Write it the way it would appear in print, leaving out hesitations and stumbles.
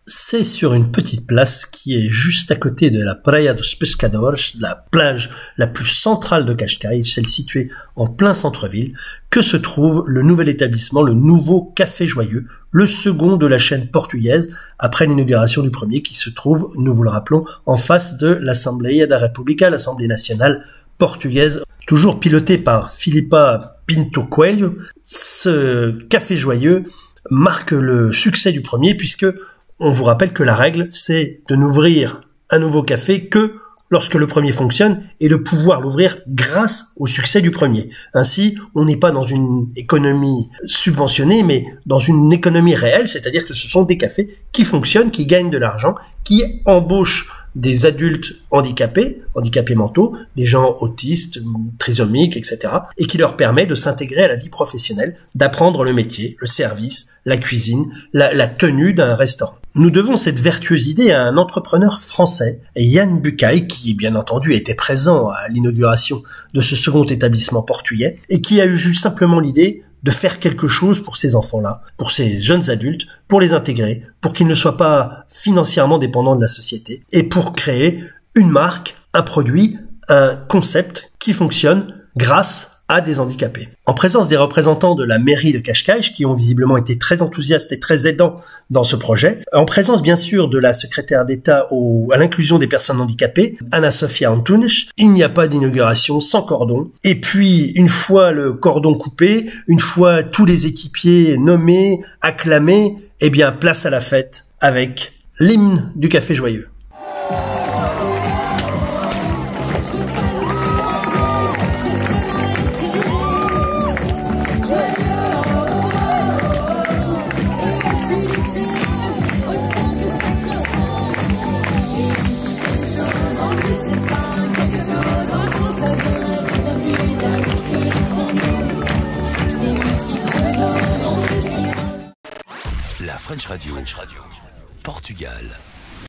c'est sur une petite place qui est juste à côté de la Praia dos Pescadores, la plage la plus centrale de Cascais, celle située en plein centre-ville, que se trouve le nouvel établissement, le nouveau Café Joyeux, le second de la chaîne portugaise, après l'inauguration du premier, qui se trouve, nous vous le rappelons, en face de l'Assemblée da República, l'Assemblée nationale portugaise, toujours pilotée par Filipa Pinto Coelho. Ce Café Joyeux marque le succès du premier, puisque on vous rappelle que la règle, c'est de n'ouvrir un nouveau café que lorsque le premier fonctionne et de pouvoir l'ouvrir grâce au succès du premier. Ainsi, on n'est pas dans une économie subventionnée, mais dans une économie réelle, c'est-à-dire que ce sont des cafés qui fonctionnent, qui gagnent de l'argent, qui embauchent des adultes handicapés mentaux, des gens autistes, trisomiques, etc., et qui leur permet de s'intégrer à la vie professionnelle, d'apprendre le métier, le service, la cuisine, la tenue d'un restaurant. Nous devons cette vertueuse idée à un entrepreneur français, Yann Bucaille, qui bien entendu était présent à l'inauguration de ce second établissement portugais, et qui a eu simplement l'idée de faire quelque chose pour ces enfants-là, pour ces jeunes adultes, pour les intégrer, pour qu'ils ne soient pas financièrement dépendants de la société, et pour créer une marque, un produit, un concept qui fonctionne grâce à des handicapés. En présence des représentants de la mairie de Cascais, qui ont visiblement été très enthousiastes et très aidants dans ce projet, en présence bien sûr de la secrétaire d'État à l'inclusion des personnes handicapées, Ana Sofia Antunes, il n'y a pas d'inauguration sans cordon. Et puis, une fois le cordon coupé, une fois tous les équipiers nommés, acclamés, eh bien, place à la fête avec l'hymne du Café Joyeux. La French Radio. Portugal.